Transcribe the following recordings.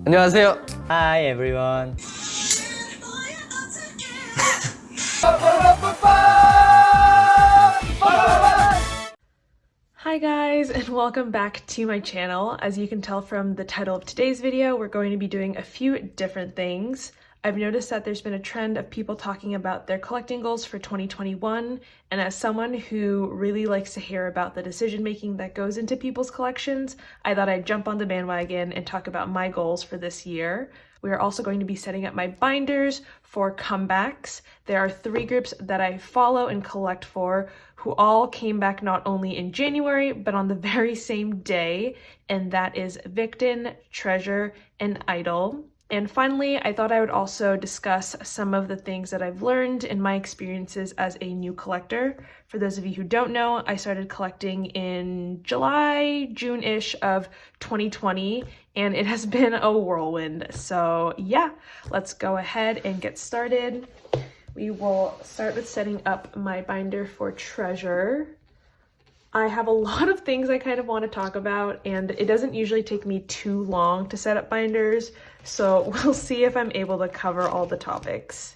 안녕하세요. Hi everyone. Hi guys, and welcome back to my channel. As you can tell from the title of today's video, we're going to be doing a few different things. I've noticed that there's been a trend of people talking about their collecting goals for 2021, and as someone who really likes to hear about the decision making that goes into people's collections, I thought I'd jump on the bandwagon and talk about my goals for this year. We are also going to be setting up my binders for comebacks. There are 3 groups that I follow and collect for who all came back not only in January, but on the very same day, and that is VICTON, Treasure, and I-DLE. And finally, I thought I would also discuss some of the things that I've learned in my experiences as a new collector. For those of you who don't know, I started collecting in July, June-ish of 2020, and it has been a whirlwind. So yeah, let's go ahead and get started. We will start with setting up my binder for Treasure. I have a lot of things I kind of want to talk about, and it doesn't usually take me too long to set up binders, so we'll see if I'm able to cover all the topics.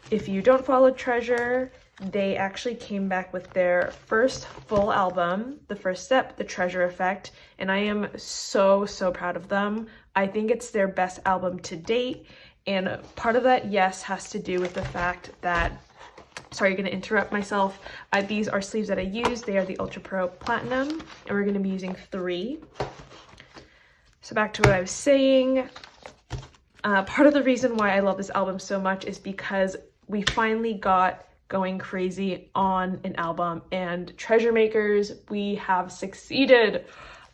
If you don't follow Treasure, they actually came back with their first full album, the first step, The Treasure Effect, and I am so proud of them. I think it's their best album to date, and part of that, yes, has to do with the fact that, sorry, going to interrupt myself. These are sleeves that I use. They are the Ultra Pro Platinum, and we're going to be using 3. So back to what I was saying. Part of the reason why I love this album so much is because we finally got Going Crazy on an album, and Treasure Makers, we have succeeded.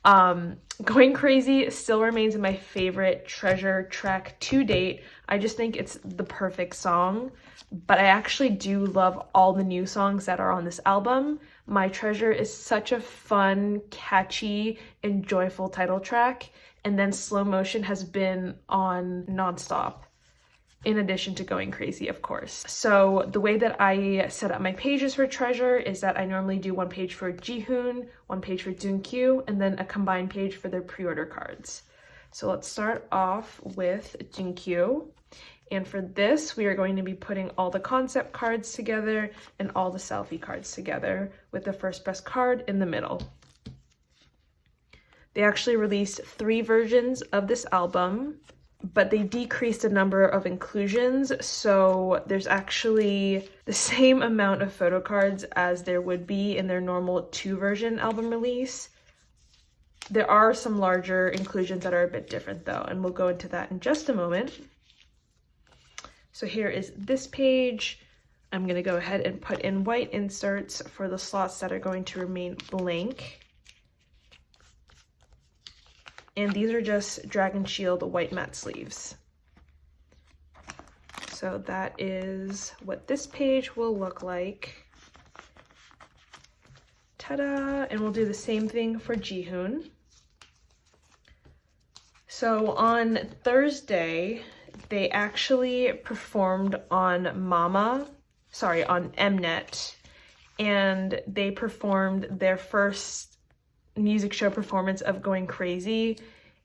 Going Crazy still remains my favorite Treasure track to date. I just think it's the perfect song, but I actually do love all the new songs that are on this album. My Treasure is such a fun, catchy, and joyful title track, and then Slow Motion has been on nonstop, in addition to Going Crazy, of course. So the way that I set up my pages for Treasure is that I normally do 1 page for Jihoon, 1 page for Jungkook, and then a combined page for their pre-order cards. So let's start off with Jungkook. And for this, we are going to be putting all the concept cards together and all the selfie cards together with the first best card in the middle. They actually released 3 versions of this album, but they decreased the number of inclusions, so there's actually the same amount of photo cards as there would be in their normal 2-version album release. There are some larger inclusions that are a bit different though, and we'll go into that in just a moment. So here is this page. I'm going to go ahead and put in white inserts for the slots that are going to remain blank. And these are just Dragon Shield white matte sleeves. So that is what this page will look like. Ta-da! And we'll do the same thing for Jihoon. So on Thursday, they actually performed on Mnet, and they performed their first music show performance of Going Crazy,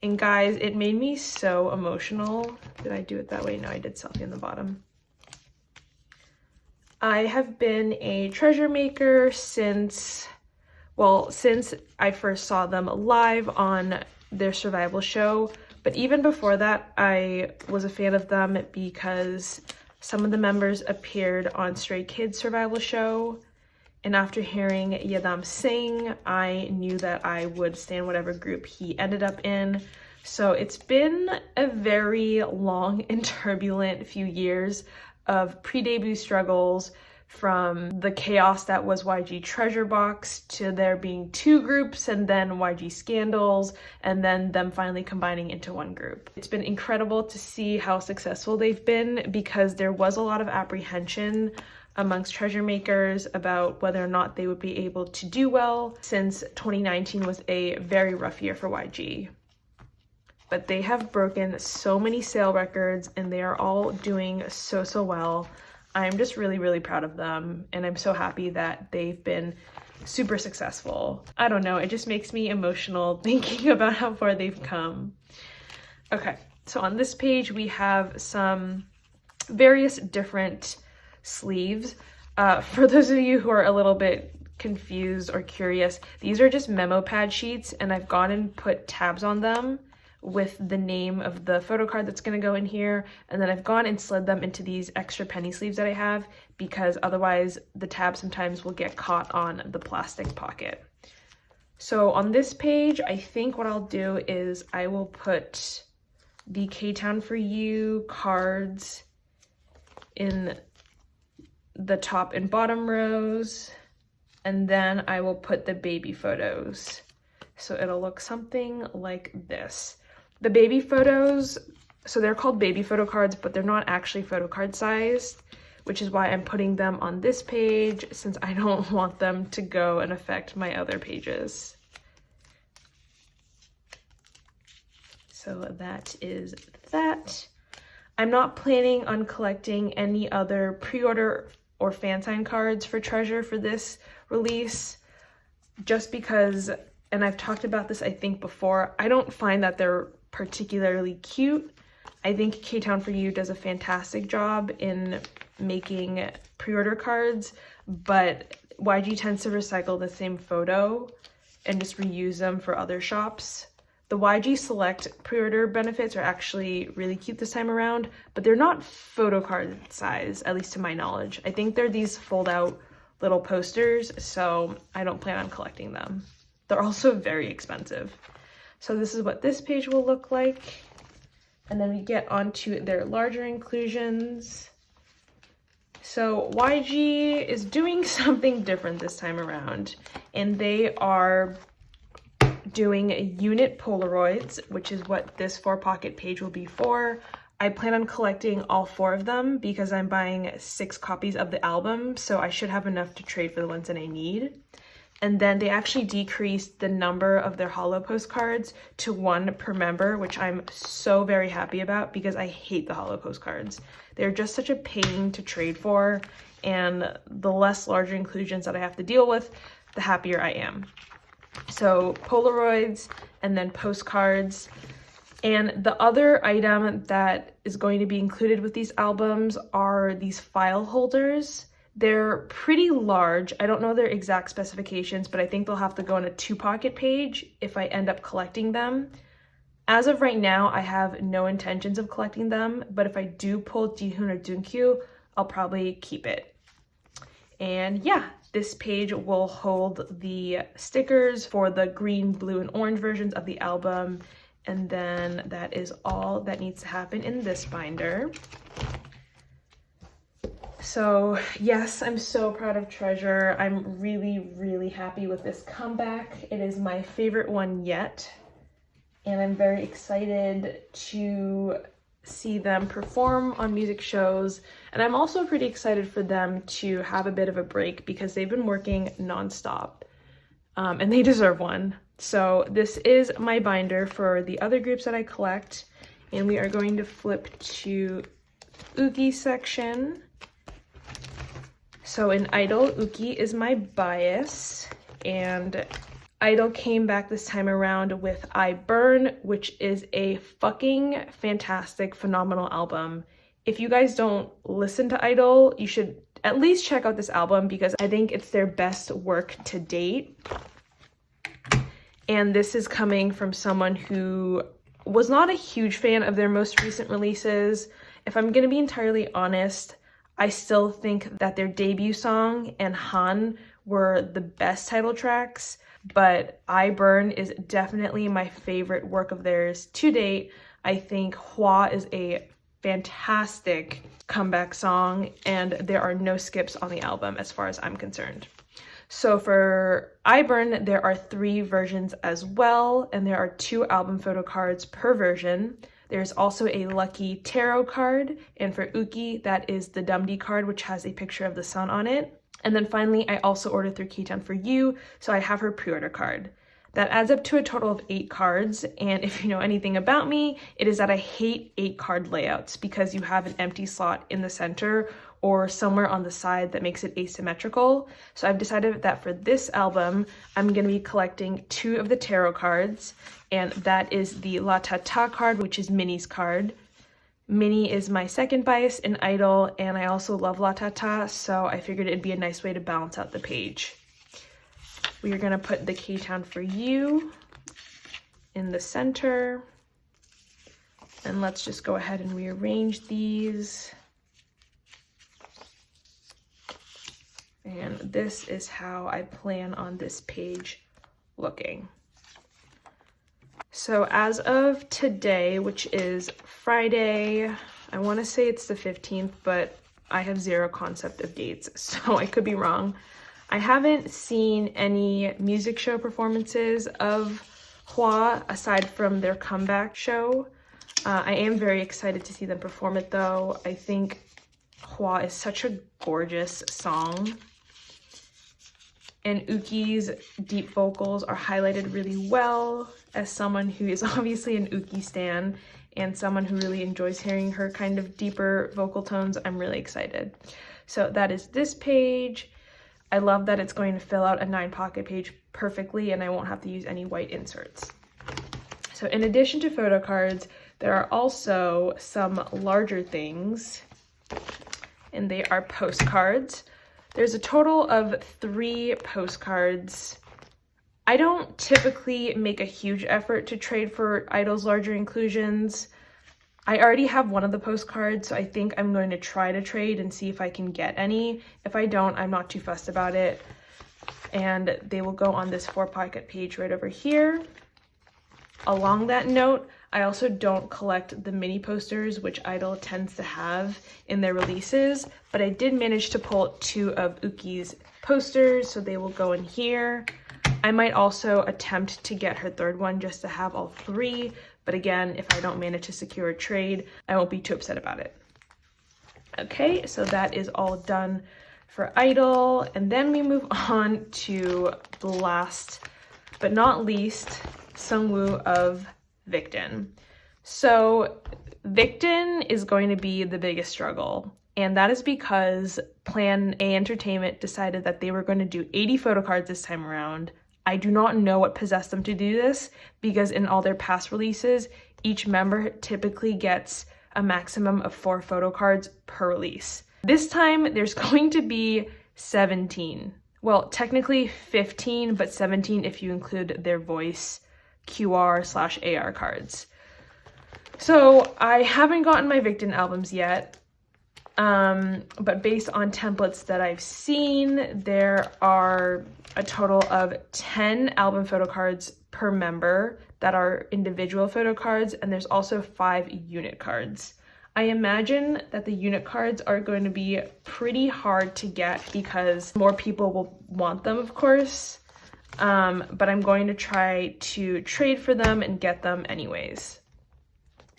and guys, it made me so emotional. Did I do it that way? No, I did selfie on the bottom. I have been a Treasure Maker since I first saw them live on their survival show, but even before that, I was a fan of them because some of the members appeared on Stray Kids' survival show. And after hearing Yadam sing, I knew that I would stand whatever group he ended up in. So it's been a very long and turbulent few years of pre-debut struggles, from the chaos that was YG Treasure Box to there being 2 groups and then YG Scandals, and then them finally combining into 1 group. It's been incredible to see how successful they've been, because there was a lot of apprehension amongst Treasure Makers about whether or not they would be able to do well, since 2019 was a very rough year for YG. But they have broken so many sale records, and they are all doing so well. I'm just really proud of them, and I'm so happy that they've been super successful. I don't know, it just makes me emotional thinking about how far they've come. Okay, so on this page we have some various different sleeves. For those of you who are a little bit confused or curious, these are just memo pad sheets, and I've gone and put tabs on them with the name of the photo card that's going to go in here, and then I've gone and slid them into these extra penny sleeves that I have, because otherwise the tab sometimes will get caught on the plastic pocket. So on this page, I think what I'll do is I will put the K-Town for You cards in the top and bottom rows, and then I will put the baby photos. So it'll look something like this. The baby photos, so they're called baby photo cards, but they're not actually photo card sized, which is why I'm putting them on this page, since I don't want them to go and affect my other pages. So that is that. I'm not planning on collecting any other pre-order or fan sign cards for Treasure for this release, just because, and I've talked about this I think before, I don't find that they're particularly cute. I think K-Town for You does a fantastic job in making pre-order cards, but YG tends to recycle the same photo and just reuse them for other shops. The YG Select pre-order benefits are actually really cute this time around, but they're not photo card size, at least to my knowledge. I think they're these fold out little posters, so I don't plan on collecting them. They're also very expensive. So this is what this page will look like. And then we get onto their larger inclusions. So YG is doing something different this time around, and they are doing unit Polaroids, which is what this 4-pocket page will be for. I plan on collecting all 4 of them because I'm buying 6 copies of the album, so I should have enough to trade for the ones that I need. And then they actually decreased the number of their holo postcards to 1 per member, which I'm so very happy about because I hate the holo postcards. They're just such a pain to trade for, and the less larger inclusions that I have to deal with, the happier I am. So Polaroids and then postcards. And the other item that is going to be included with these albums are these file holders. They're pretty large. I don't know their exact specifications, but I think they'll have to go on a 2-pocket page if I end up collecting them. As of right now, I have no intentions of collecting them, but if I do pull Jihoon or Jungkook, I'll probably keep it. And yeah, this page will hold the stickers for the green, blue, and orange versions of the album. And then that is all that needs to happen in this binder. So yes, I'm so proud of Treasure. I'm really, really happy with this comeback. It is my favorite one yet. And I'm very excited to see them perform on music shows. And I'm also pretty excited for them to have a bit of a break because they've been working nonstop. And they deserve one. So this is my binder for the other groups that I collect. And we are going to flip to Uki section. So in I-DLE, Uki is my bias, and I-DLE came back this time around with I Burn, which is a fucking fantastic, phenomenal album. If you guys don't listen to I-DLE, you should at least check out this album because I think it's their best work to date. And this is coming from someone who was not a huge fan of their most recent releases. If I'm gonna be entirely honest, I still think that their debut song and Han were the best title tracks, but I Burn is definitely my favorite work of theirs to date. I think Hwa is a fantastic comeback song, and there are no skips on the album as far as I'm concerned. So for I Burn, there are 3 versions as well, and there are 2 album photo cards per version. There's also a lucky tarot card, and for Uki, that is the Dumdi card, which has a picture of the sun on it. And then finally, I also ordered through K-Town for You, so I have her pre-order card. That adds up to a total of 8 cards, and if you know anything about me, it is that I hate 8 card layouts because you have an empty slot in the center or somewhere on the side that makes it asymmetrical. So I've decided that for this album, I'm going to be collecting 2 of the tarot cards, and that is the La Ta Ta card, which is Minnie's card. Minnie is my second bias in I-DLE, and I also love La Ta Ta, so I figured it'd be a nice way to balance out the page. We are going to put the K-Town for You in the center. And let's just go ahead and rearrange these. And this is how I plan on this page looking. So as of today, which is Friday, I want to say it's the 15th, but I have zero concept of dates, so I could be wrong. I haven't seen any music show performances of Hua aside from their comeback show. I am very excited to see them perform it though. I think Hua is such a gorgeous song. And Uki's deep vocals are highlighted really well. As someone who is obviously an Uki stan and someone who really enjoys hearing her kind of deeper vocal tones, I'm really excited. So that is this page. I love that it's going to fill out a 9-pocket page perfectly and I won't have to use any white inserts. So in addition to photo cards, there are also some larger things, and they are postcards. There's a total of 3 postcards. I don't typically make a huge effort to trade for I-DLE's larger inclusions. I already have one of the postcards, so I think I'm going to try to trade and see if I can get any. If I don't, I'm not too fussed about it. And they will go on this 4-pocket page right over here. Along that note, I also don't collect the mini posters, which I-DLE tends to have in their releases, but I did manage to pull 2 of Uki's posters, so they will go in here. I might also attempt to get her 3rd one just to have all 3, but again, if I don't manage to secure a trade, I won't be too upset about it. Okay, so that is all done for I-DLE, and then we move on to the last but not least, Sungwoo of VICTON. So VICTON is going to be the biggest struggle, and that is because Plan A Entertainment decided that they were going to do 80 photo cards this time around. I do not know what possessed them to do this, because in all their past releases, each member typically gets a maximum of 4 photo cards per release. This time, there's going to be 17. Well, technically 15, but 17 if you include their voice QR/AR cards. So I haven't gotten my VICTON albums yet, but based on templates that I've seen, there are a total of 10 album photo cards per member that are individual photo cards, and there's also 5 unit cards. I imagine that the unit cards are going to be pretty hard to get because more people will want them, of course, but I'm going to try to trade for them and get them anyways.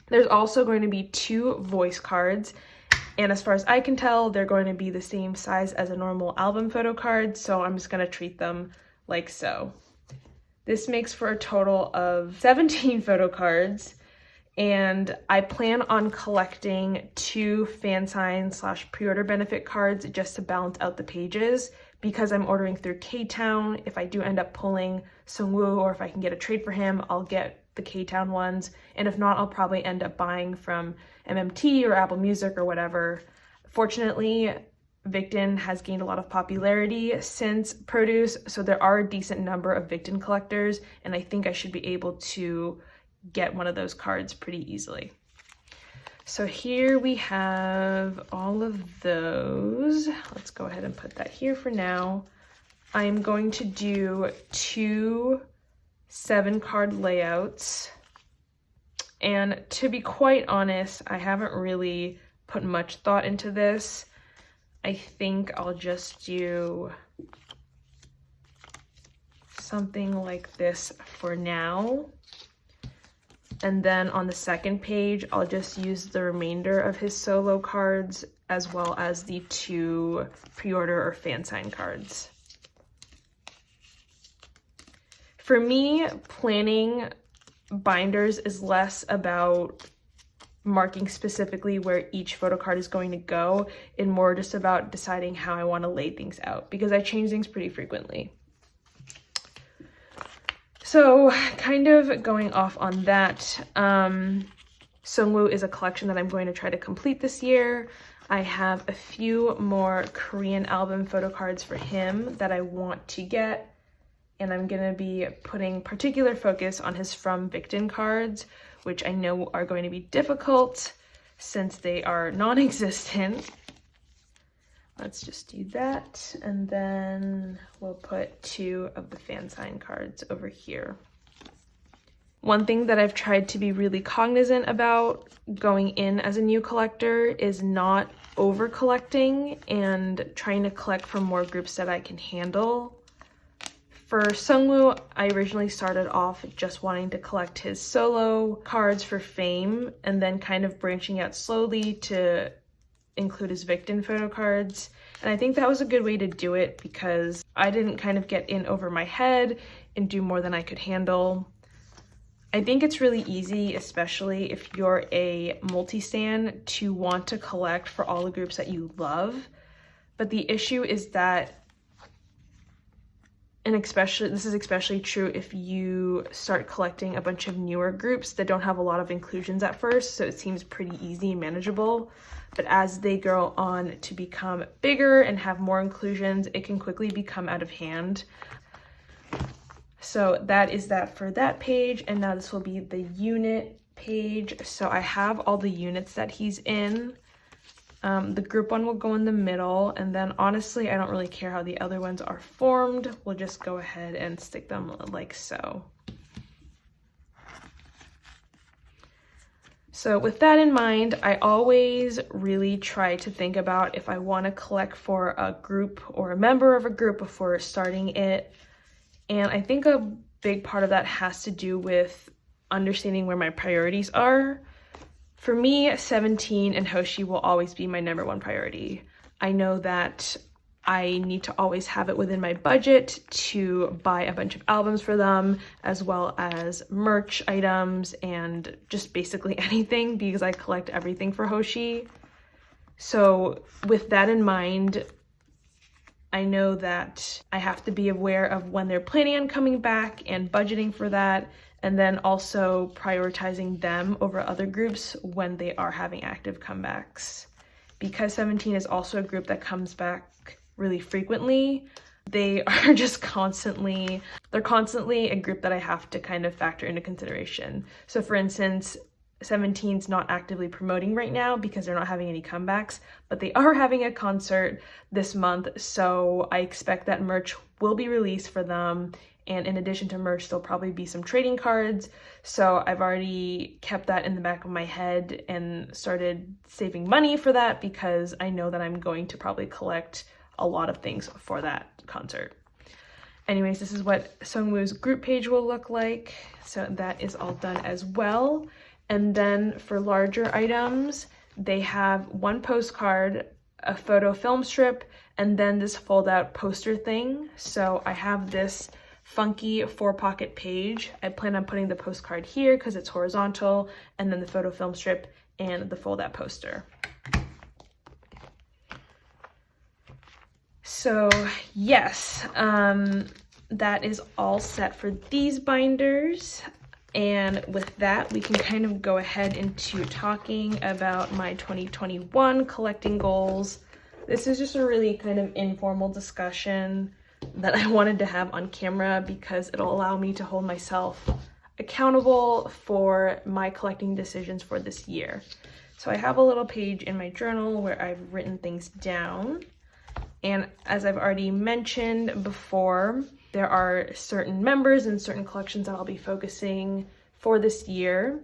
There's also going to be 2 voice cards, and as far as I can tell, they're going to be the same size as a normal album photo card, so I'm just going to treat them like so. This makes for a total of 17 photo cards, and I plan on collecting 2 fan sign / pre-order benefit cards just to balance out the pages, because I'm ordering through K-Town. If I do end up pulling Sungwoo, or if I can get a trade for him, I'll get the K-Town ones, and if not, I'll probably end up buying from MMT or Apple Music or whatever. Fortunately, VICTON has gained a lot of popularity since Produce, so there are a decent number of VICTON collectors, and I think I should be able to get one of those cards pretty easily. So here we have all of those. Let's go ahead and put that here for now. I'm going to do 2 7-card layouts. And to be quite honest, I haven't really put much thought into this. I think I'll just do something like this for now. And then on the second page, I'll just use the remainder of his solo cards as well as the 2 pre-order or fan sign cards. For me, planning binders is less about marking specifically where each photo card is going to go and more just about deciding how I want to lay things out, because I change things pretty frequently. So kind of going off on that, Sungwoo is a collection that I'm going to try to complete this year. I have a few more Korean album photo cards for him that I want to get, and I'm going to be putting particular focus on his From VICTON cards, which I know are going to be difficult since they are non-existent. Let's just do that, and then we'll put 2 of the fan sign cards over here. One thing that I've tried to be really cognizant about going in as a new collector is not over collecting and trying to collect from more groups that I can handle. For Sungwoo, I originally started off just wanting to collect his solo cards for fame and then kind of branching out slowly to include his VICTON photo cards. And I think that was a good way to do it because I didn't kind of get in over my head and do more than I could handle. I think it's really easy, especially if you're a multi-stan, to want to collect for all the groups that you love. But the issue is that, and this is especially true if you start collecting a bunch of newer groups that don't have a lot of inclusions at first, so it seems pretty easy and manageable. But as they go on to become bigger and have more inclusions, it can quickly become out of hand. So that is that for that page, and now this will be the unit page. So I have all the units that he's in. The group one will go in the middle, and then honestly I don't really care how the other ones are formed. We'll just go ahead and stick them like so. So with that in mind, I always really try to think about if I want to collect for a group or a member of a group before starting it. And I think a big part of that has to do with understanding where my priorities are. For me, 17 and Hoshi will always be my #1 priority. I know that I need to always have it within my budget to buy a bunch of albums for them, as well as merch items and just basically anything, because I collect everything for Hoshi. So with that in mind, I know that I have to be aware of when they're planning on coming back and budgeting for that, and then also prioritizing them over other groups when they are having active comebacks. Because 17 is also a group that comes back really frequently, they are just constantly a group that I have to kind of factor into consideration. So for instance, 17's not actively promoting right now because they're not having any comebacks, but they are having a concert this month, so I expect that merch will be released for them. And in addition to merch, there'll probably be some trading cards. So I've already kept that in the back of my head and started saving money for that because I know that I'm going to probably collect a lot of things for that concert. Anyways, this is what Sungwoo's group page will look like. So that is all done as well. And then for larger items, they have 1 postcard, a photo film strip, and then this fold-out poster thing. So I have this funky 4-pocket page. I plan on putting the postcard here because it's horizontal, and then the photo film strip and the fold-out poster. So yes, that is all set for these binders. And with that, we can kind of go ahead into talking about my 2021 collecting goals. This is just a really kind of informal discussion that I wanted to have on camera because it'll allow me to hold myself accountable for my collecting decisions for this year. So I have a little page in my journal where I've written things down. And as I've already mentioned before, there are certain members and certain collections that I'll be focusing for this year.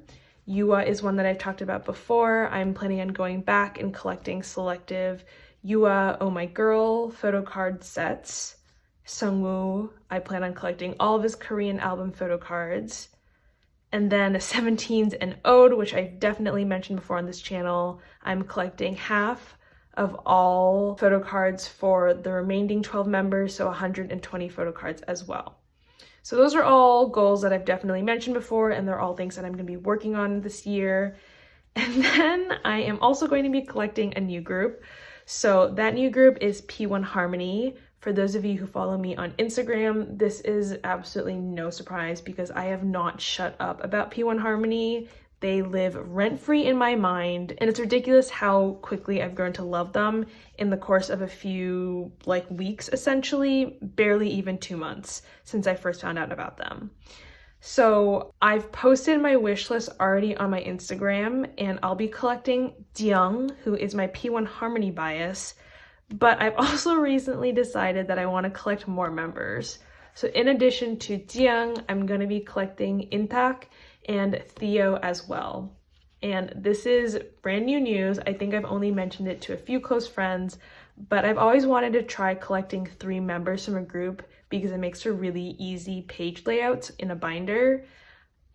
Yua is one that I've talked about before. I'm planning on going back and collecting selective Yua Oh My Girl photo card sets. Sungwoo, I plan on collecting all of his Korean album photo cards. And then 17's and Ode, which I've definitely mentioned before on this channel. I'm collecting half of all photo cards for the remaining 12 members, so 120 photo cards as well. So those are all goals that I've definitely mentioned before, and they're all things that I'm going to be working on this year. And then I am also going to be collecting a new group. So that new group is P1 Harmony. For those of you who follow me on Instagram, this is absolutely no surprise because I have not shut up about P1 Harmony. They live rent-free in my mind, and it's ridiculous how quickly I've grown to love them in the course of a few weeks, essentially, barely even 2 months since I first found out about them. So I've posted my wish list already on my Instagram, and I'll be collecting I-DLE, who is my P1 Harmony bias, but I've also recently decided that I want to collect more members. So in addition to I-DLE, I'm going to be collecting Intak and Theo as well. And this is brand new news. I think I've only mentioned it to a few close friends, but I've always wanted to try collecting 3 members from a group because it makes for really easy page layouts in a binder.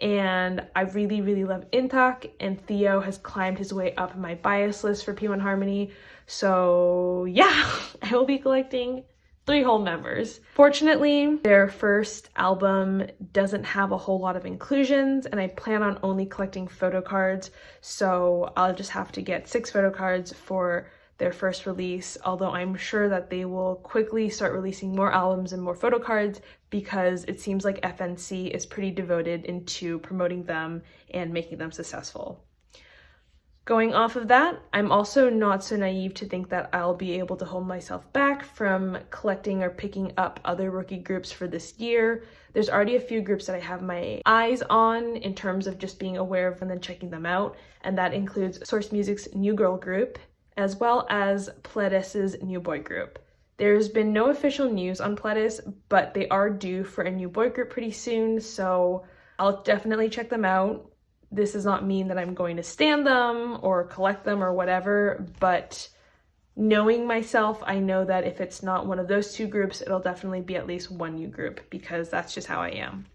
And I really, really love Intak, and Theo has climbed his way up my bias list for P1 Harmony. So yeah, I will be collecting 3 whole members. Fortunately, their first album doesn't have a whole lot of inclusions, and I plan on only collecting photocards, so I'll just have to get 6 photocards for their first release, although I'm sure that they will quickly start releasing more albums and more photocards because it seems like FNC is pretty devoted into promoting them and making them successful. Going off of that, I'm also not so naive to think that I'll be able to hold myself back from collecting or picking up other rookie groups for this year. There's already a few groups that I have my eyes on in terms of just being aware of and then checking them out, and that includes Source Music's New Girl group, as well as Pledis's New Boy group. There's been no official news on Pledis, but they are due for a new boy group pretty soon, so I'll definitely check them out. This does not mean that I'm going to stan them or collect them or whatever, but knowing myself, I know that if it's not one of those 2 groups, it'll definitely be at least one new group because that's just how I am.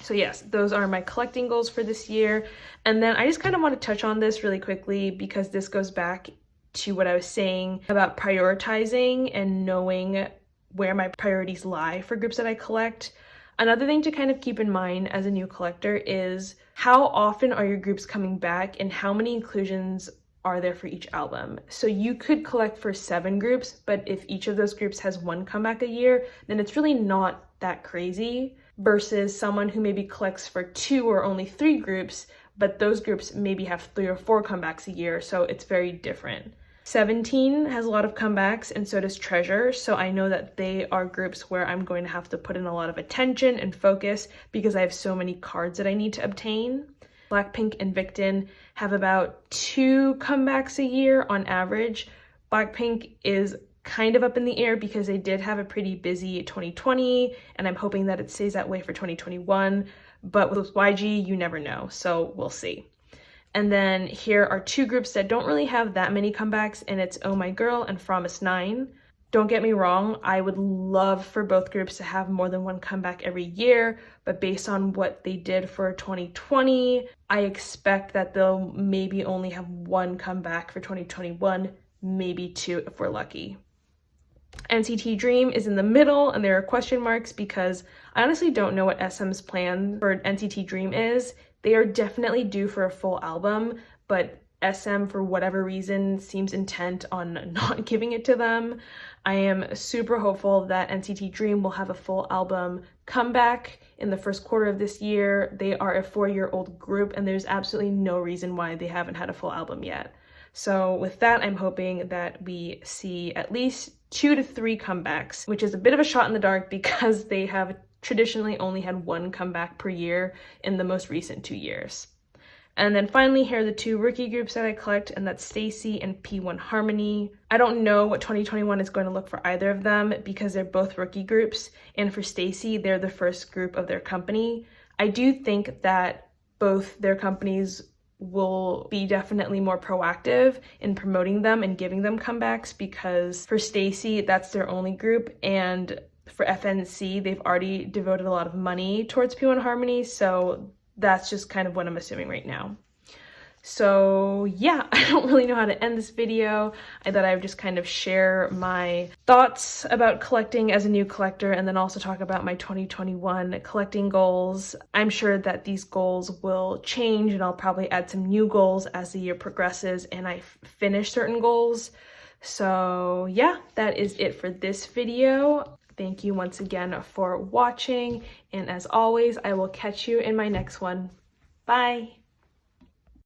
So yes, those are my collecting goals for this year. And then I just kind of want to touch on this really quickly because this goes back to what I was saying about prioritizing and knowing where my priorities lie for groups that I collect. Another thing to kind of keep in mind as a new collector is how often are your groups coming back and how many inclusions are there for each album. So you could collect for 7 groups, but if each of those groups has 1 comeback a year, then it's really not that crazy versus someone who maybe collects for 2 or only 3 groups, but those groups maybe have 3 or 4 comebacks a year, so it's very different. 17 has a lot of comebacks, and so does Treasure, so I know that they are groups where I'm going to have to put in a lot of attention and focus because I have so many cards that I need to obtain. Blackpink and VICTON have about 2 comebacks a year on average. Blackpink is kind of up in the air because they did have a pretty busy 2020, and I'm hoping that it stays that way for 2021, but with YG, you never know, so we'll see. And then here are 2 groups that don't really have that many comebacks, and it's Oh My Girl and Promise 9. Don't get me wrong, I would love for both groups to have more than 1 comeback every year, but based on what they did for 2020, I expect that they'll maybe only have 1 comeback for 2021, maybe 2 if we're lucky. NCT Dream is in the middle, and there are question marks because I honestly don't know what SM's plan for NCT Dream is. They are definitely due for a full album, but SM, for whatever reason, seems intent on not giving it to them. I am super hopeful that NCT Dream will have a full album comeback in the first quarter of this year. They are a 4-year-old group, and there's absolutely no reason why they haven't had a full album yet. So with that, I'm hoping that we see at least 2 to 3 comebacks, which is a bit of a shot in the dark because they have traditionally only had 1 comeback per year in the most recent 2 years. And then finally, here are the 2 rookie groups that I collect, and that's Stacy and P1 Harmony. I don't know what 2021 is going to look for either of them because they're both rookie groups, and for Stacy, they're the first group of their company. I do think that both their companies will be definitely more proactive in promoting them and giving them comebacks because for Stacy, that's their only group, and for FNC, they've already devoted a lot of money towards P1 Harmony, so that's just kind of what I'm assuming right now. So yeah, I don't really know how to end this video. I thought I would just kind of share my thoughts about collecting as a new collector and then also talk about my 2021 collecting goals. I'm sure that these goals will change and I'll probably add some new goals as the year progresses and I finish certain goals. So yeah, that is it for this video. Thank you once again for watching, and as always, I will catch you in my next one. Bye!